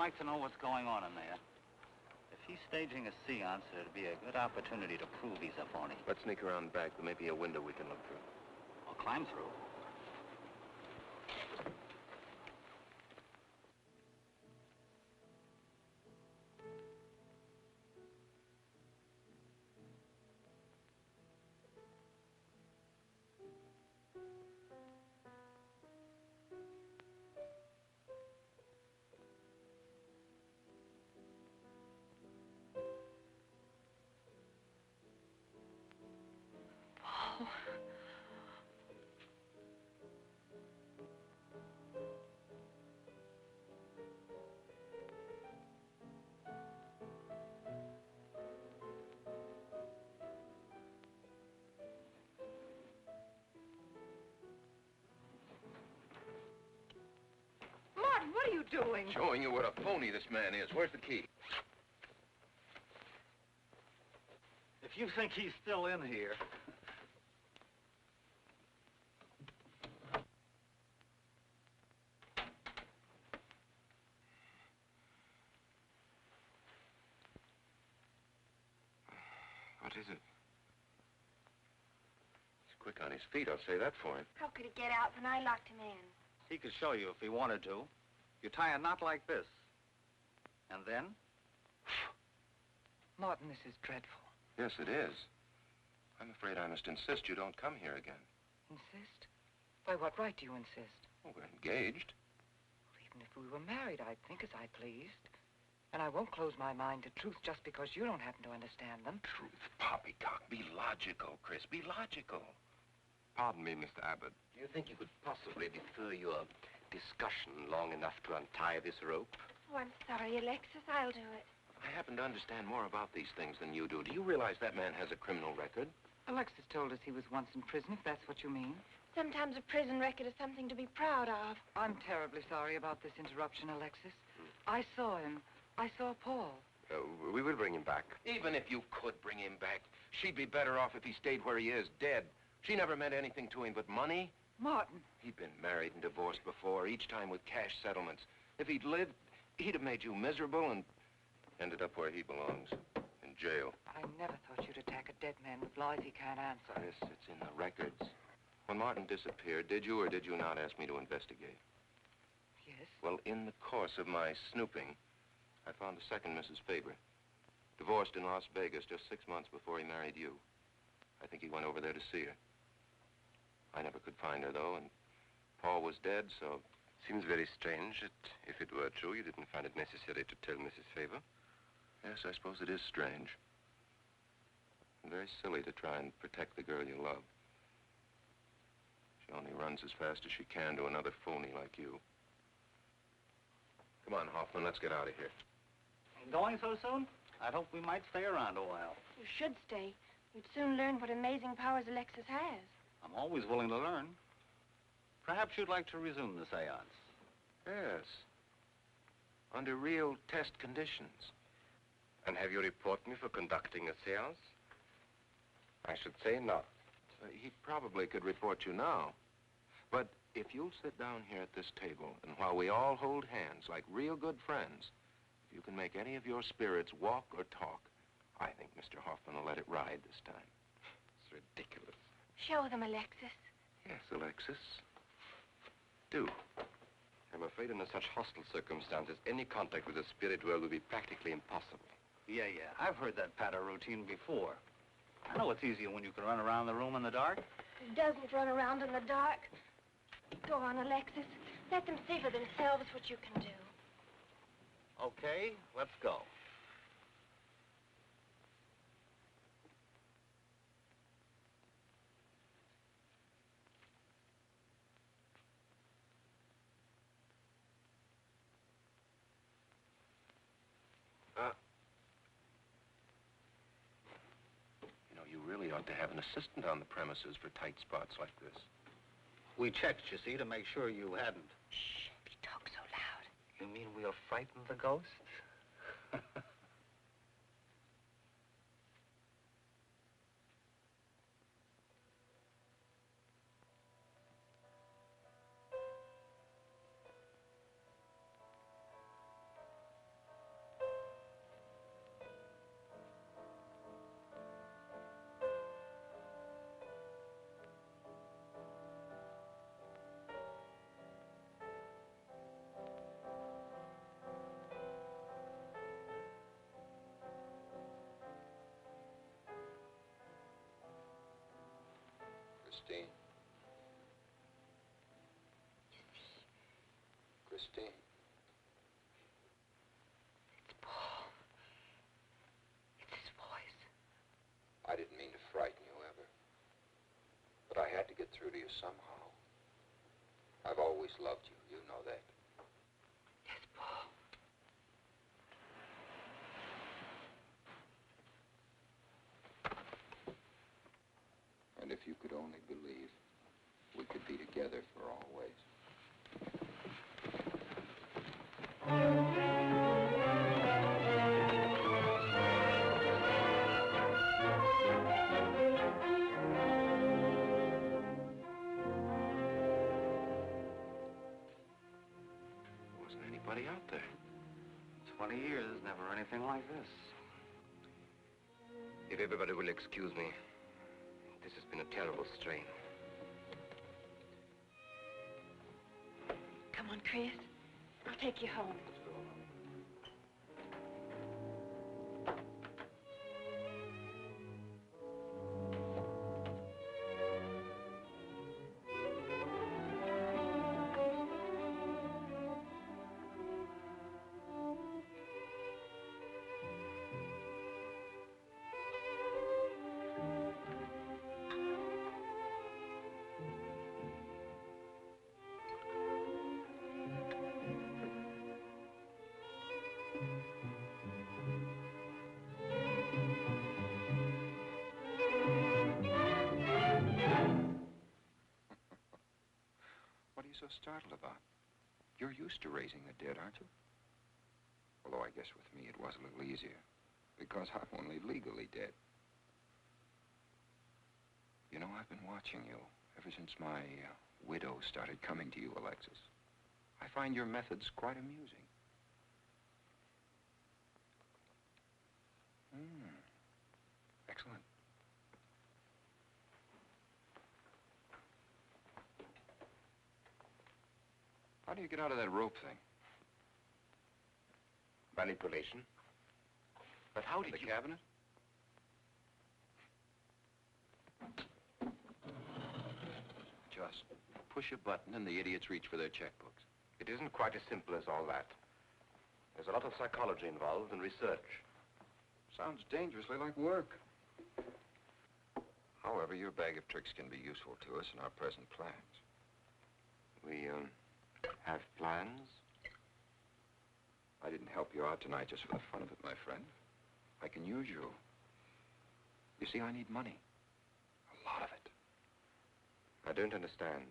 S6: like to know what's going on in there. If he's staging a seance, it'd be a good opportunity to prove he's a phony.
S4: Let's sneak around back. There may be a window we can look through.
S6: I'll climb through.
S3: What are you doing?
S4: Showing you what a phony this man is. Where's the key?
S6: If you think he's still in here...
S4: What is it? He's quick on his feet, I'll say that for him.
S1: How could he get out when I locked him in?
S6: He could show you if he wanted to. You tie a knot like this. And then?
S2: Martin, this is dreadful.
S4: Yes, it is. I'm afraid I must insist you don't come here again.
S2: Insist? By what right do you insist?
S4: Oh, we're engaged.
S2: Well, even if we were married, I'd think as I pleased. And I won't close my mind to truth just because you don't happen to understand them.
S4: Truth, poppycock. Be logical, Chris. Be logical.
S5: Pardon me, Mr. Abbott. Do you think you could possibly defer your discussion long enough to untie this rope?
S1: Oh, I'm sorry, Alexis. I'll do it.
S4: I happen to understand more about these things than you do. Do you realize that man has a criminal record?
S2: Alexis told us he was once in prison, if that's what you mean.
S1: Sometimes a prison record is something to be proud of.
S2: I'm terribly sorry about this interruption, Alexis. I saw him. I saw Paul.
S5: We will bring him back.
S4: Even if you could bring him back, she'd be better off if he stayed where he is, dead. She never meant anything to him but money.
S2: Martin.
S4: He'd been married and divorced before, each time with cash settlements. If he'd lived, he'd have made you miserable and ended up where he belongs, in jail.
S2: I never thought you'd attack a dead man with lies he can't answer.
S4: Yes, it's in the records. When Martin disappeared, did you or did you not ask me to investigate?
S2: Yes?
S4: Well, in the course of my snooping, I found a second Mrs. Faber, divorced in Las Vegas just 6 months before he married you. I think he went over there to see her. I never could find her, though, and Paul was dead, so...
S5: Seems very strange that if it were true, you didn't find it necessary to tell Mrs. Faber.
S4: Yes, I suppose it is strange. And very silly to try and protect the girl you love. She only runs as fast as she can to another phony like you. Come on, Hoffman, let's get out of here.
S6: Going so soon? I'd hope we might stay around a while.
S1: You should stay. You'd soon learn what amazing powers Alexis has.
S6: I'm always willing to learn. Perhaps you'd like to resume the seance.
S4: Yes. Under real test conditions.
S5: And have you report me for conducting a seance? I should say not.
S4: He probably could report you now. But if you'll sit down here at this table, and while we all hold hands like real good friends, if you can make any of your spirits walk or talk, I think Mr. Hoffman will let it ride this time.
S5: It's ridiculous.
S1: Show them, Alexis.
S4: Yes, Alexis. Do.
S5: I'm afraid under such hostile circumstances, any contact with the spirit world would be practically impossible.
S6: Yeah. I've heard that patter routine before. I know it's easier when you can run around the room in the dark.
S1: Who doesn't run around in the dark? Go on, Alexis. Let them see for themselves what you can do.
S6: Okay, let's go.
S4: You really ought to have an assistant on the premises for tight spots like this.
S6: We checked, you see, to make sure you hadn't.
S1: Shh, you talk so loud.
S6: You mean we'll frighten the ghosts?
S7: Christine. Christine.
S2: It's Paul. It's his voice.
S7: I didn't mean to frighten you ever. But I had to get through to you somehow. I've always loved you. You know that.
S2: Yes, Paul.
S7: And if you could only believe, we could be together for always.
S4: Wasn't anybody out there.
S6: 20 years, never anything like this.
S5: If everybody will excuse me, this has been a terrible strain.
S1: Come on, Chris. I'll take you home.
S7: What are you so startled about? You're used to raising the dead, aren't you? Although I guess with me it was a little easier, because I'm only legally dead. You know, I've been watching you ever since my widow started coming to you, Alexis. I find your methods quite amusing. Excellent. How do you get out of that rope thing?
S5: Manipulation. But how did
S7: The
S5: you...
S7: cabinet? Just push a button and the idiots reach for their checkbooks.
S5: It isn't quite as simple as all that. There's a lot of psychology involved and research.
S7: Sounds dangerously like work. However, your bag of tricks can be useful to us in our present plans.
S5: We, have plans?
S7: I didn't help you out tonight just for the fun of it, my friend. I can use you. You see, I need money. A lot of it.
S5: I don't understand.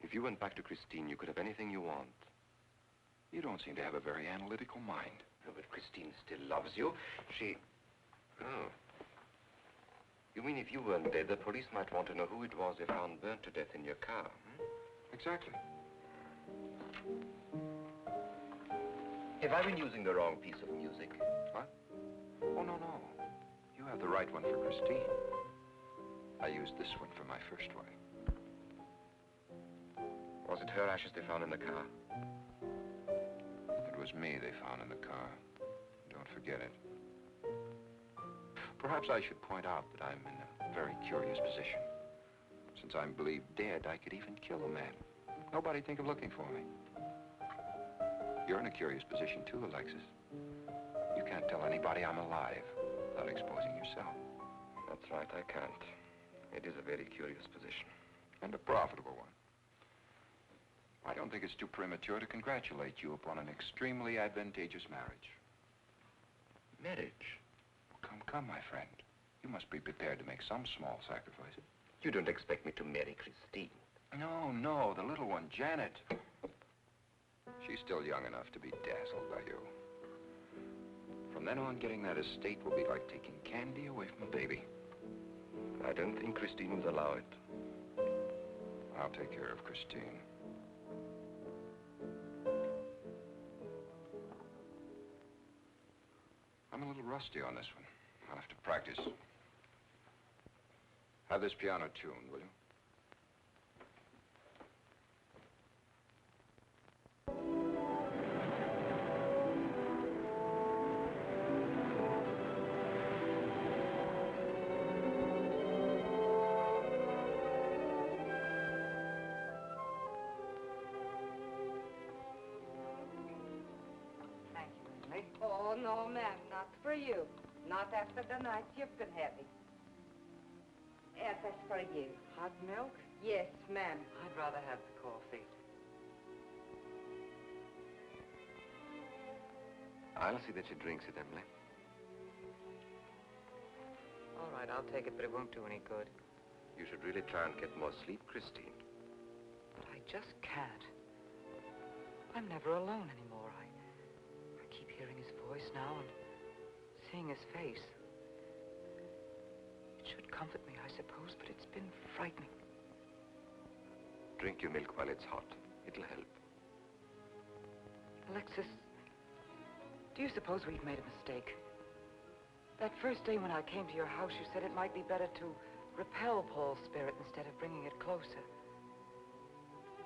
S5: If you went back to Christine, you could have anything you want.
S7: You don't seem to have a very analytical mind.
S5: No, but Christine still loves you. She... Oh. You mean if you weren't dead, the police might want to know who it was they found burnt to death in your car, hmm?
S7: Exactly.
S5: Have I been using the wrong piece of music?
S7: What? Oh, no. You have the right one for Christine. I used this one for my first wife.
S5: Was it her ashes they found in the car?
S7: It was me they found in the car. Don't forget it. Perhaps I should point out that I'm in a very curious position. Since I'm believed dead, I could even kill a man. Nobody'd think of looking for me. You're in a curious position too, Alexis. You can't tell anybody I'm alive without exposing yourself.
S5: That's right, I can't. It is a very curious position.
S7: And a profitable one. I don't think it's too premature to congratulate you upon an extremely advantageous marriage.
S5: Marriage?
S7: Come, my friend. You must be prepared to make some small sacrifices.
S5: You don't expect me to marry Christine?
S7: No, the little one, Janet. She's still young enough to be dazzled by you. From then on, getting that estate will be like taking candy away from a baby.
S5: I don't think Christine would allow it.
S7: I'll take care of Christine. I'm a little rusty on this one. I'll have to practice. Have this piano tuned, will you?
S3: no, ma'am, not for you. Not after the night you've been having. Yes, that's for you.
S2: Hot milk?
S3: Yes, ma'am.
S2: I'd rather have the coffee.
S5: I'll see that she drinks it, Emily.
S2: All right, I'll take it, but it won't do any good.
S5: You should really try and get more sleep, Christine.
S2: But I just can't. I'm never alone anymore. I keep hearing his voice now and seeing his face. It should comfort me, I suppose, but it's been frightening.
S5: Drink your milk while it's hot. It'll help.
S2: Alexis, do you suppose we've made a mistake? That first day when I came to your house, you said it might be better to repel Paul's spirit instead of bringing it closer.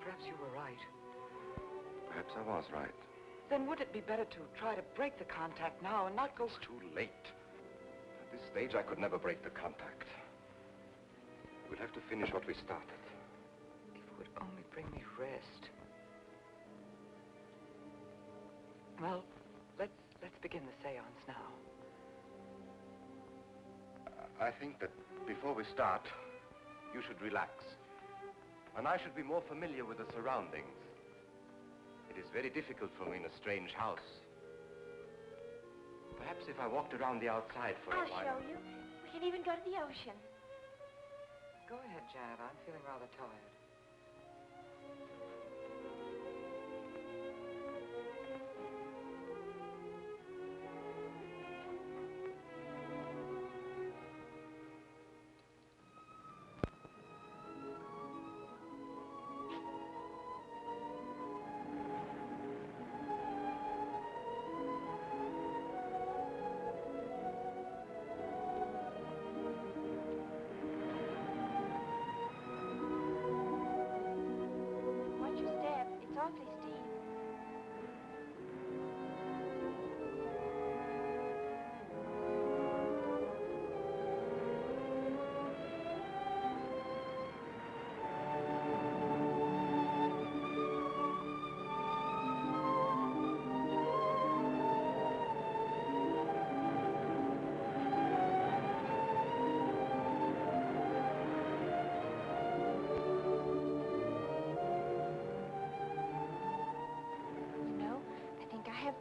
S2: Perhaps you were right.
S5: Perhaps I was right.
S2: Then would it be better to try to break the contact now and not go...
S5: It's too late. At this stage, I could never break the contact. We'll have to finish what we started.
S2: If it would only bring me rest. Well, let's begin the seance now.
S5: I think that before we start, you should relax. And I should be more familiar with the surroundings. It is very difficult for me in a strange house. Perhaps if I walked around the outside for a while...
S1: I'll show you. We can even go to the ocean.
S2: Go ahead, Janet. I'm feeling rather tired.
S1: Awfully steep.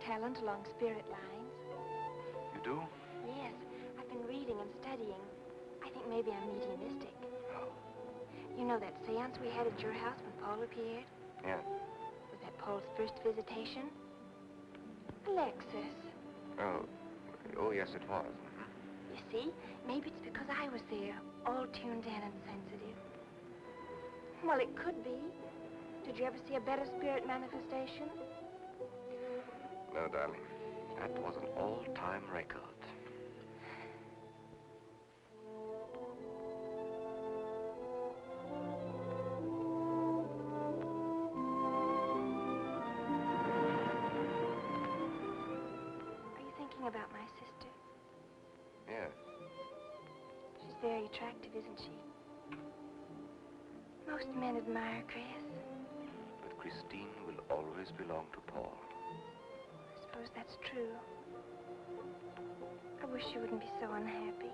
S1: Talent along spirit lines.
S5: You do?
S1: Yes, I've been reading and studying. I think maybe I'm mediumistic.
S5: Oh.
S1: You know that seance we had at your house when Paul appeared?
S5: Yeah.
S1: Was that Paul's first visitation? Alexis.
S5: Oh, yes, it was.
S1: You see, maybe it's because I was there, all tuned in and sensitive. Well, it could be. Did you ever see a better spirit manifestation?
S5: No, darling. That was an all-time record.
S1: Are you thinking about my sister?
S5: Yes.
S1: She's very attractive, isn't she? Most men admire Chris.
S5: But Christine will always belong to Paul.
S1: I suppose that's true. I wish you wouldn't be so unhappy.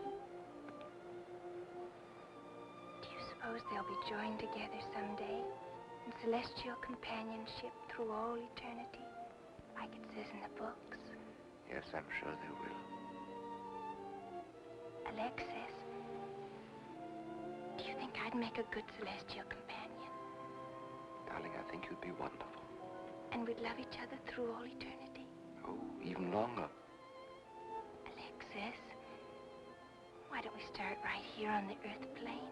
S1: Do you suppose they'll be joined together someday in celestial companionship through all eternity, like it says in the books?
S5: Yes, I'm sure they will.
S1: Alexis, do you think I'd make a good celestial companion?
S5: Darling, I think you'd be wonderful.
S1: And we'd love each other through all eternity?
S5: Oh, even longer.
S1: Alexis, why don't we start right here on the Earth plane?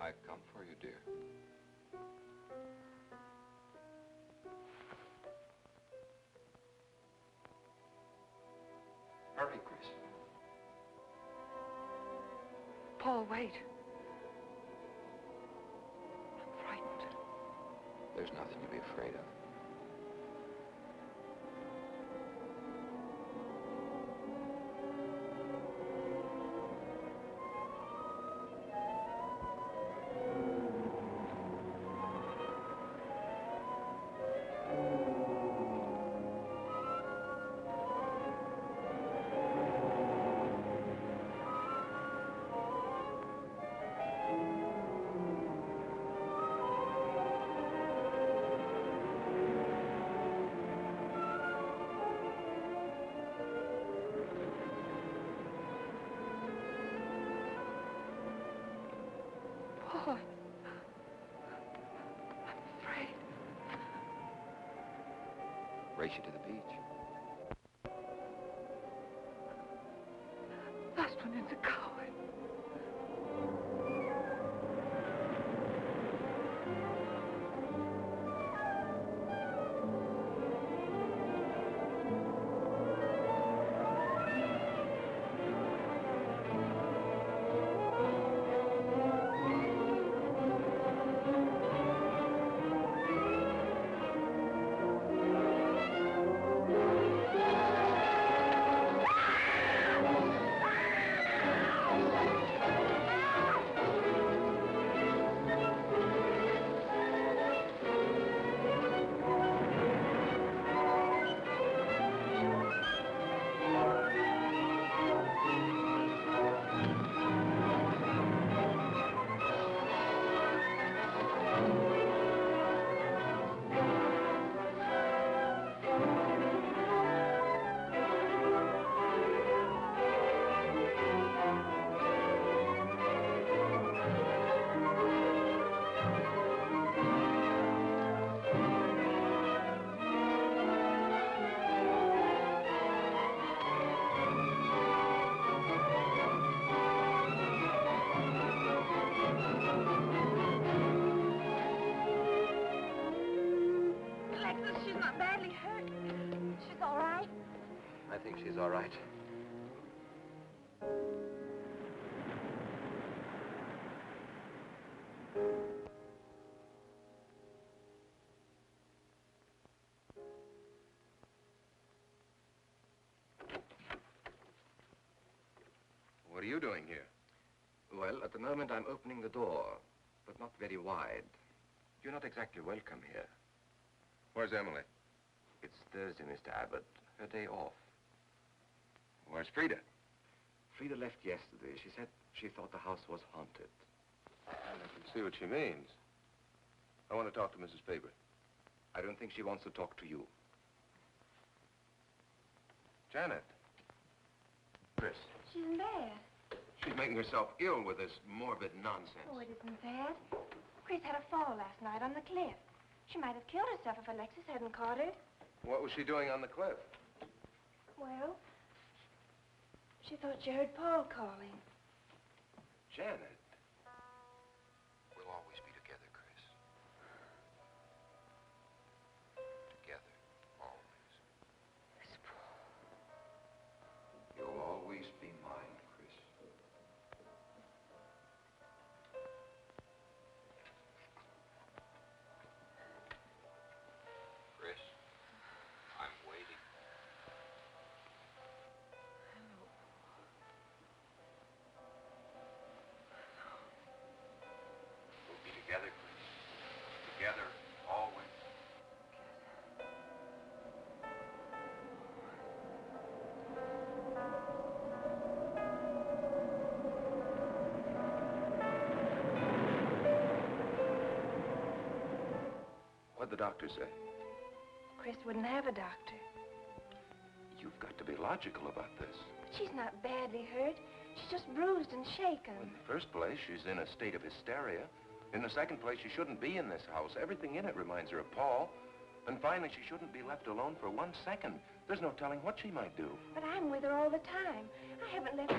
S7: I've come for you, dear. Hurry, Chris.
S2: Paul, wait. I'm frightened.
S7: There's nothing to be afraid of.
S2: Paul, I'm afraid.
S7: Race you to the beach.
S2: Last one is a coward.
S5: I think she's all right.
S4: What are you doing here?
S5: Well, at the moment I'm opening the door, but not very wide. You're not exactly welcome here.
S4: Where's Emily?
S5: It's Thursday, Mr. Abbott. Her day off.
S4: Where's Frida?
S5: Frida left yesterday. She said she thought the house was haunted.
S4: I can see what she means. I want to talk to Mrs. Faber.
S5: I don't think she wants to talk to you.
S4: Janet.
S5: Chris.
S1: She's in bed.
S4: She's making herself ill with this morbid nonsense.
S1: Oh, it isn't bad. Chris had a fall last night on the cliff. She might have killed herself if Alexis hadn't caught her.
S4: What was she doing on the cliff?
S1: Well, she thought she heard Paul calling.
S4: Janet.
S7: We'll always be together, Chris. Together, always.
S1: Miss Paul.
S7: You'll always be mine, Chris. Chris, I'm waiting. We'll be together, Chris. Together, always.
S4: What'd the doctor say?
S1: Chris wouldn't have a doctor.
S4: You've got to be logical about this.
S1: But she's not badly hurt. She's just bruised and shaken.
S4: In the first place, she's in a state of hysteria. In the second place, she shouldn't be in this house. Everything in it reminds her of Paul. And finally, she shouldn't be left alone for 1 second. There's no telling what she might do.
S1: But I'm with her all the time. I haven't left...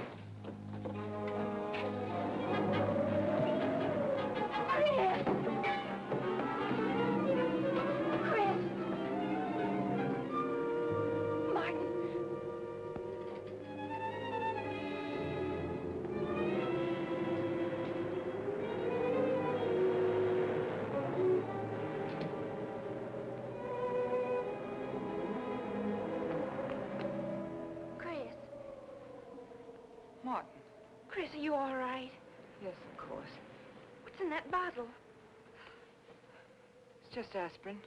S2: Yes, of course.
S1: What's in that bottle?
S2: It's just aspirin.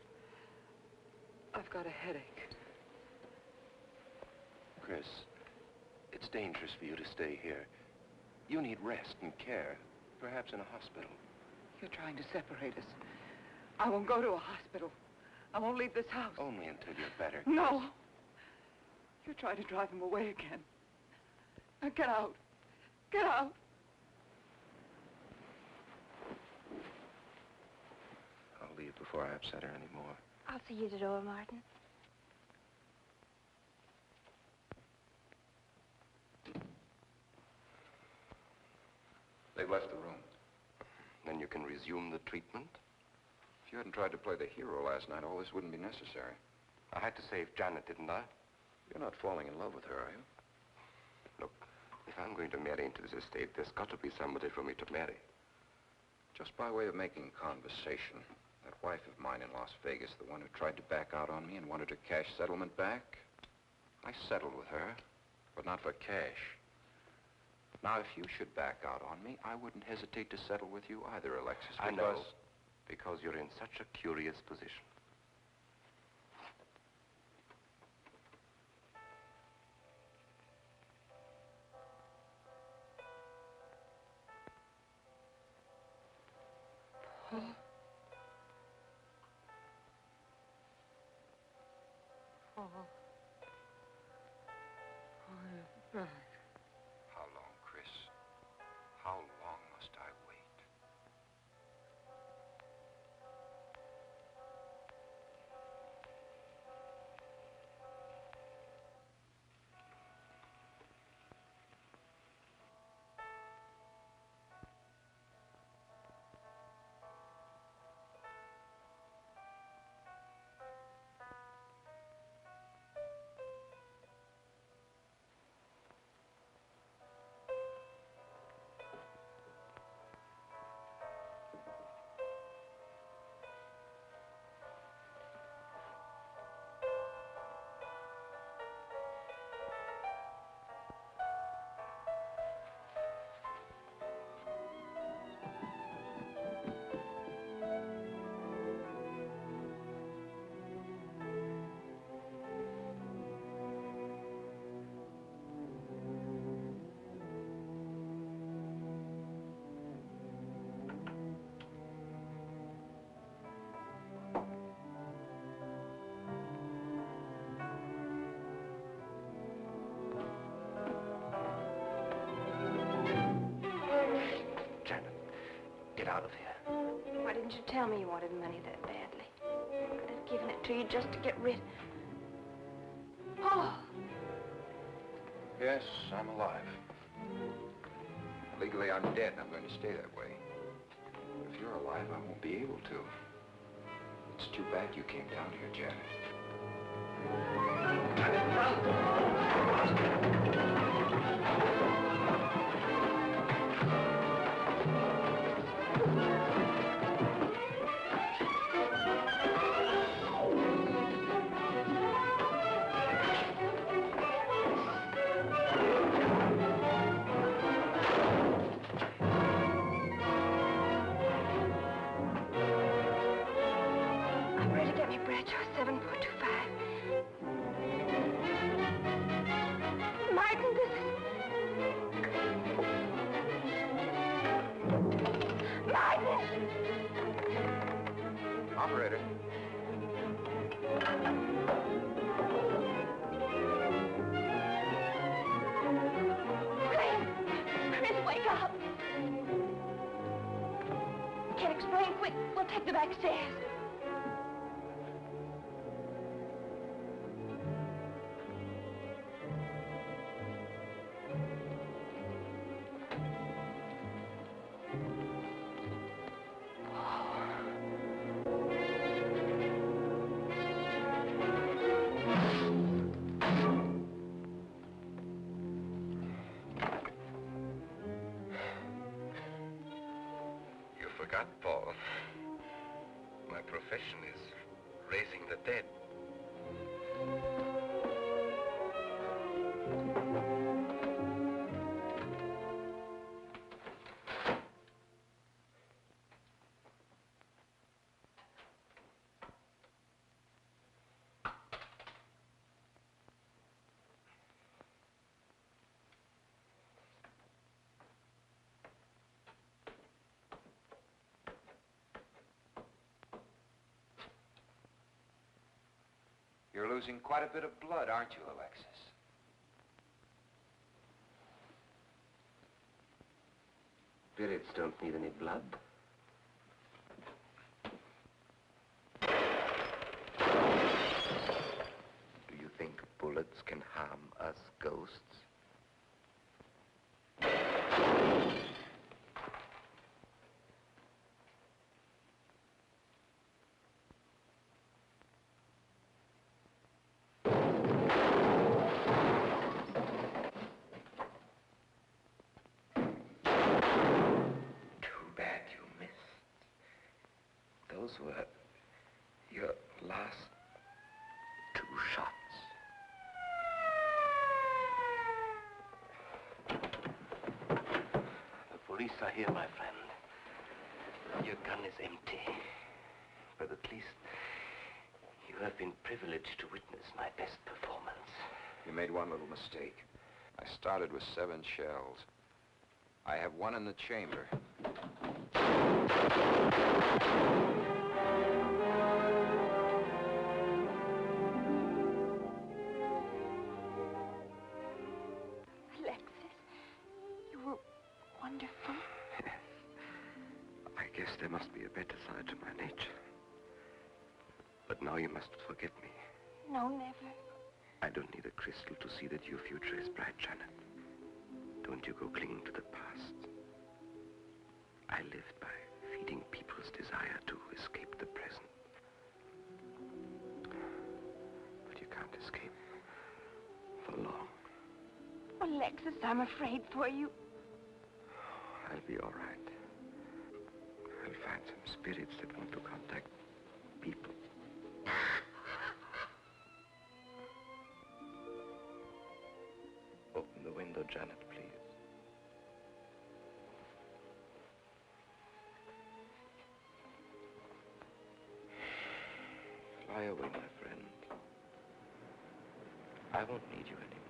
S2: I've got a headache.
S4: Chris, it's dangerous for you to stay here. You need rest and care, perhaps in a hospital.
S2: You're trying to separate us. I won't go to a hospital. I won't leave this house.
S4: Only until you're better.
S2: No. You're trying to drive him away again. Now get out. Get out.
S4: I'll leave before I upset her anymore.
S1: I'll see you at the door, Martin.
S7: They've left the room.
S5: Then you can resume the treatment?
S7: If you hadn't tried to play the hero last night, all this wouldn't be necessary.
S5: I had to save Janet, didn't I?
S7: You're not falling in love with her, are you?
S5: Look, if I'm going to marry into this estate, there's got to be somebody for me to marry.
S7: Just by way of making conversation, that wife of mine in Las Vegas, the one who tried to back out on me and wanted her cash settlement back, I settled with her, but not for cash. Now, if you should back out on me, I wouldn't hesitate to settle with you either, Alexis,
S5: I know, because you're in such a curious position.
S7: How long, Chris? How long must I wait?
S5: Get out of here.
S1: Why didn't you tell me you wanted money that badly? I'd have given it to you just to get rid... Paul!
S7: Yes, I'm alive. Legally, I'm dead, and I'm going to stay that way. But if you're alive, I won't be able to. It's too bad you came down here, Janet. Operator.
S1: Chris, wake up! Can't explain. Quick, we'll take the back stairs.
S5: Forgot, Paul. My profession is raising the dead.
S7: You're losing quite a bit of blood, aren't you, Alexis?
S5: Spirits don't need any blood. Do you think bullets can harm us ghosts? Those were your last 2 shots.
S8: The police are here, my friend. Your gun is empty. But at least you have been privileged to witness my best performance.
S7: You made one little mistake. I started with 7 shells. I have 1 in the chamber.
S1: Alexis, you were wonderful.
S5: Yes. I guess there must be a better side to my nature. But now you must forget me.
S1: No, never.
S5: I don't need a crystal to see that your future is bright, Janet. Don't you go clinging to the past. I lived by feeding people's desire to escape the present. But you can't escape for long.
S1: Alexis, I'm afraid for you.
S5: I'll be all right. I'll find some spirits that want to contact people. Open the window, Janet, please. Fly away, my friend. I won't need you anymore.